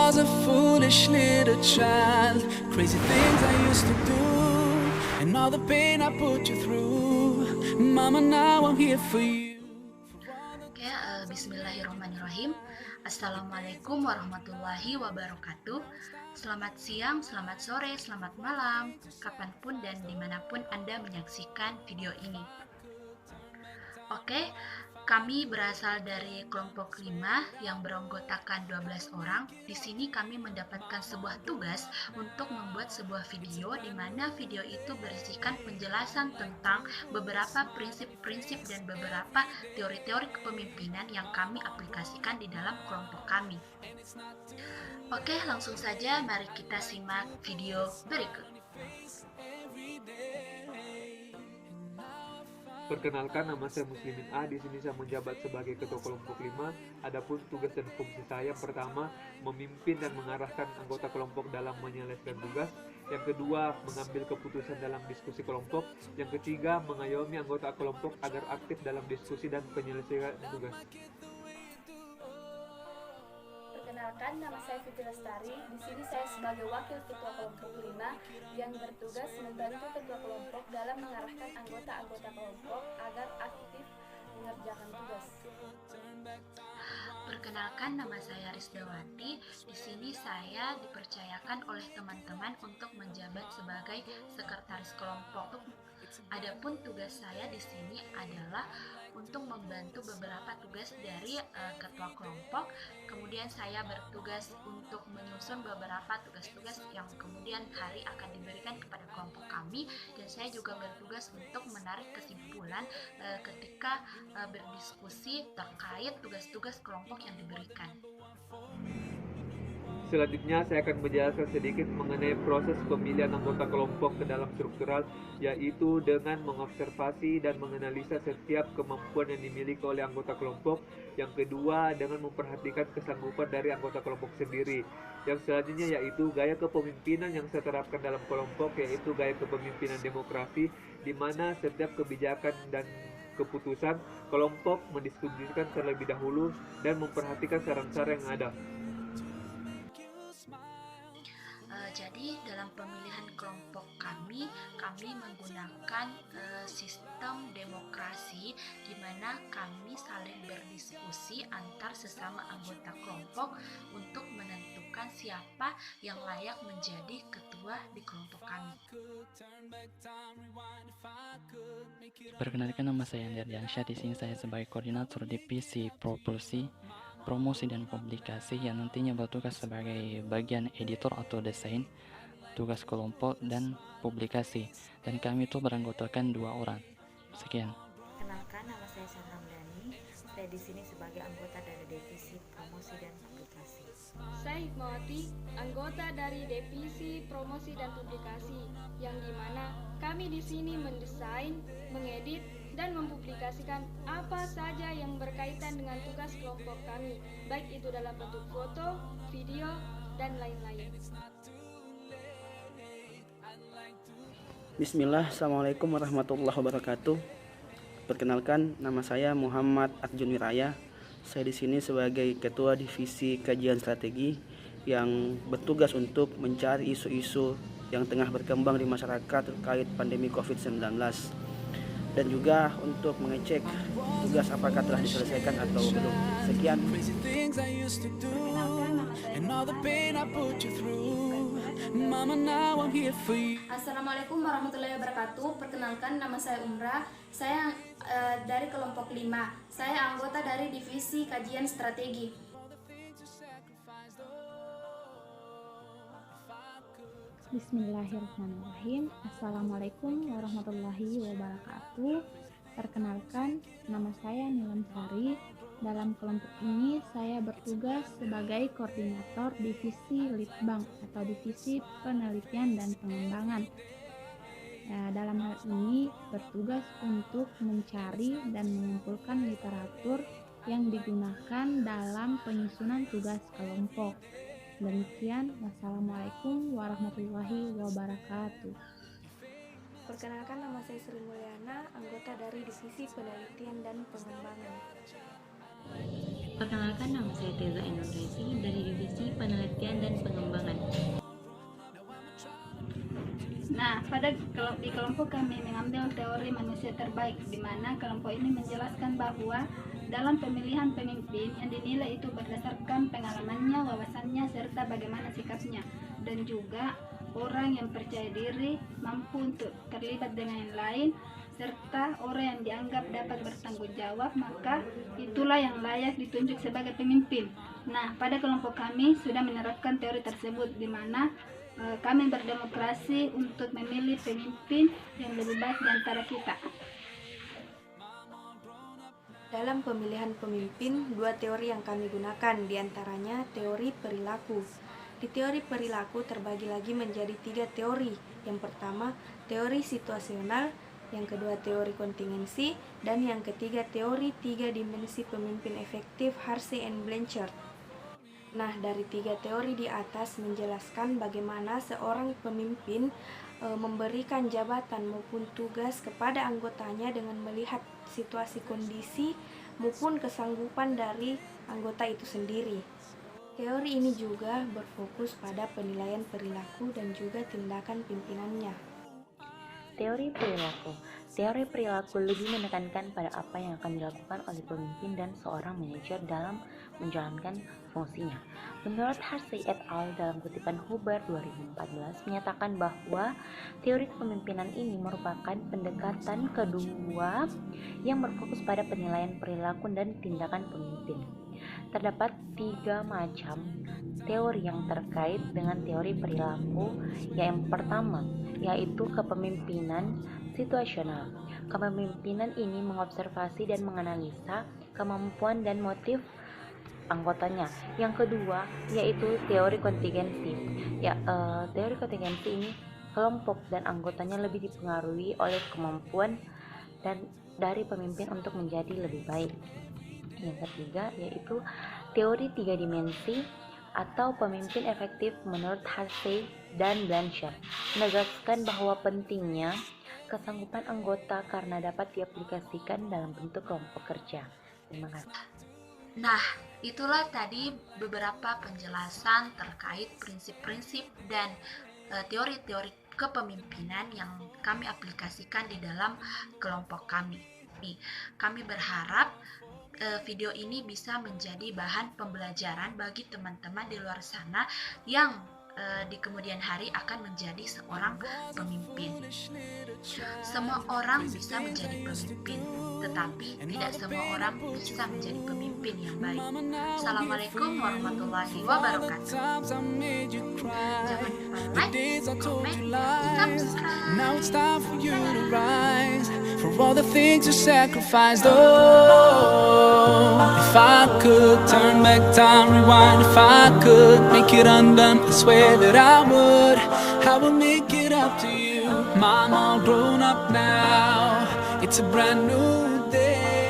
was a foolish little child. Crazy things I used to do, and all the pain I put you through. Mama, now I'm here for you. Oke, bismillahirrahmanirrahim. Assalamualaikum warahmatullahi wabarakatuh. Selamat siang, selamat sore, selamat malam, kapanpun dan dimanapun Anda menyaksikan video ini. Oke, kami berasal dari kelompok 5 yang beranggotakan 12 orang. Di sini kami mendapatkan sebuah tugas untuk membuat sebuah video di mana video itu berisikan penjelasan tentang beberapa prinsip-prinsip dan beberapa teori-teori kepemimpinan yang kami aplikasikan di dalam kelompok kami. Oke, langsung saja mari kita simak video berikut. Perkenalkan, nama saya Muslimin A. Di sini saya menjabat sebagai ketua kelompok 5. Adapun tugas dan fungsi saya, pertama, memimpin dan mengarahkan anggota kelompok dalam menyelesaikan tugas. Yang kedua, mengambil keputusan dalam diskusi kelompok. Yang ketiga, mengayomi anggota kelompok agar aktif dalam diskusi dan penyelesaian tugas. Perkenalkan, nama saya Fitri Lestari. Di sini saya sebagai wakil ketua kelompok 5 yang bertugas membantu ketua kelompok dalam mengarahkan anggota-anggota kelompok agar aktif mengerjakan tugas. Perkenalkan, nama saya Risdawati. Di sini saya dipercayakan oleh teman-teman untuk menjabat sebagai sekretaris kelompok. Adapun tugas saya di sini adalah untuk membantu beberapa tugas dari ketua kelompok. Kemudian saya bertugas untuk menyusun beberapa tugas-tugas yang kemudian hari akan diberikan kepada kelompok kami, dan saya juga bertugas untuk menarik kesimpulan ketika berdiskusi terkait tugas-tugas kelompok yang diberikan. Selanjutnya, saya akan menjelaskan sedikit mengenai proses pemilihan anggota kelompok ke dalam struktural, yaitu dengan mengobservasi dan menganalisa setiap kemampuan yang dimiliki oleh anggota kelompok. Yang kedua, dengan memperhatikan kesanggupan dari anggota kelompok sendiri. Yang selanjutnya yaitu gaya kepemimpinan yang saya terapkan dalam kelompok, yaitu gaya kepemimpinan demokrasi, di mana setiap kebijakan dan keputusan kelompok mendiskusikan terlebih dahulu dan memperhatikan saran-saran yang ada. Jadi dalam pemilihan kelompok kami menggunakan sistem demokrasi, di mana kami saling berdiskusi antar sesama anggota kelompok untuk menentukan siapa yang layak menjadi ketua di kelompok kami. Perkenalkan, nama saya Andri Ardiansyah. Di sini saya sebagai koordinator divisi promosi dan publikasi yang nantinya bertugas sebagai bagian editor atau desain, tugas kelompok dan publikasi. Dan kami itu beranggotakan 2 orang. Sekian. Kenalkan, nama saya Sandra Mdani. Saya di sini sebagai anggota dari divisi promosi dan publikasi. Saya Hikmawati, anggota dari divisi promosi dan publikasi, yang dimana kami di sini mendesain, mengedit, dan mempublikasikan apa saja yang berkaitan dengan tugas kelompok kami, baik itu dalam bentuk foto, video, dan lain-lain. Bismillah, Assalamualaikum warahmatullahi wabarakatuh. Perkenalkan, nama saya Muhammad Arjun Wiraya. Saya di sini sebagai ketua divisi kajian strategi yang bertugas untuk mencari isu-isu yang tengah berkembang di masyarakat terkait pandemi COVID-19, dan juga untuk mengecek tugas apakah telah diselesaikan atau belum. Sekian. Assalamualaikum warahmatullahi wabarakatuh. Perkenalkan, nama saya Umrah. Saya dari kelompok 5. Saya anggota dari divisi kajian strategi. Bismillahirrahmanirrahim. Assalamualaikum warahmatullahi wabarakatuh. Perkenalkan, nama saya Nilam Sari. Dalam kelompok ini saya bertugas sebagai koordinator divisi Litbang atau divisi penelitian dan pengembangan. Dalam hal ini bertugas untuk mencari dan mengumpulkan literatur yang digunakan dalam penyusunan tugas kelompok. Demikian, wassalamualaikum warahmatullahi wabarakatuh. Perkenalkan, nama saya Sri Mulyana, anggota dari divisi penelitian dan pengembangan. Perkenalkan, nama saya Teza Endonresi dari divisi penelitian Nah, di kelompok kami mengambil teori manusia terbaik, di mana kelompok ini menjelaskan bahwa dalam pemilihan pemimpin yang dinilai itu berdasarkan pengalamannya, wawasannya, serta bagaimana sikapnya, dan juga orang yang percaya diri, mampu untuk terlibat dengan yang lain, serta orang yang dianggap dapat bertanggung jawab, maka itulah yang layak ditunjuk sebagai pemimpin. Nah, pada kelompok kami sudah menerapkan teori tersebut, di mana kami berdemokrasi untuk memilih pemimpin yang lebih baik di antara kita. Dalam pemilihan pemimpin, dua teori yang kami gunakan, diantaranya teori perilaku. Di teori perilaku terbagi lagi menjadi 3 teori. Yang pertama, teori situasional, yang kedua teori kontingensi, dan yang ketiga teori 3 dimensi pemimpin efektif Harsey and Blanchard. Nah, dari 3 teori di atas menjelaskan bagaimana seorang pemimpin memberikan jabatan maupun tugas kepada anggotanya dengan melihat situasi kondisi maupun kesanggupan dari anggota itu sendiri. Teori ini juga berfokus pada penilaian perilaku dan juga tindakan pimpinannya. Teori perilaku. Teori perilaku lebih menekankan pada apa yang akan dilakukan oleh pemimpin dan seorang manajer dalam menjalankan fungsinya. Menurut Harsey et al. Dalam kutipan Huber 2014 menyatakan bahwa teori kepemimpinan ini merupakan pendekatan kedua yang berfokus pada penilaian perilaku dan tindakan pemimpin. Terdapat 3 macam teori yang terkait dengan teori perilaku. Yang pertama, yaitu kepemimpinan situasional. Kepemimpinan ini mengobservasi dan menganalisa kemampuan dan motif anggotanya. Yang kedua, yaitu teori kontingensi. Teori kontingensi ini kelompok dan anggotanya lebih dipengaruhi oleh kemampuan dan dari pemimpin untuk menjadi lebih baik. Yang ketiga, yaitu teori 3 dimensi atau pemimpin efektif menurut Harsey dan Blanchard, menegaskan bahwa pentingnya kesanggupan anggota karena dapat diaplikasikan dalam bentuk kelompok kerja. Terima kasih. Nah, itulah tadi beberapa penjelasan terkait prinsip-prinsip dan teori-teori kepemimpinan yang kami aplikasikan di dalam kelompok kami. Kami berharap video ini bisa menjadi bahan pembelajaran bagi teman-teman di luar sana yang di kemudian hari akan menjadi seorang pemimpin. Semua orang bisa menjadi pemimpin, tetapi tidak semua orang bisa menjadi pemimpin yang baik. Assalamualaikum warahmatullahi wabarakatuh. Jangan lupa like, comment, dan subscribe. Now it's time for you to rise for all the things you sacrificed. Oh, if I could turn back time, rewind. If I could make it undone, I swear that I would make it up to you. Mom, all grown up now. It's a brand new day.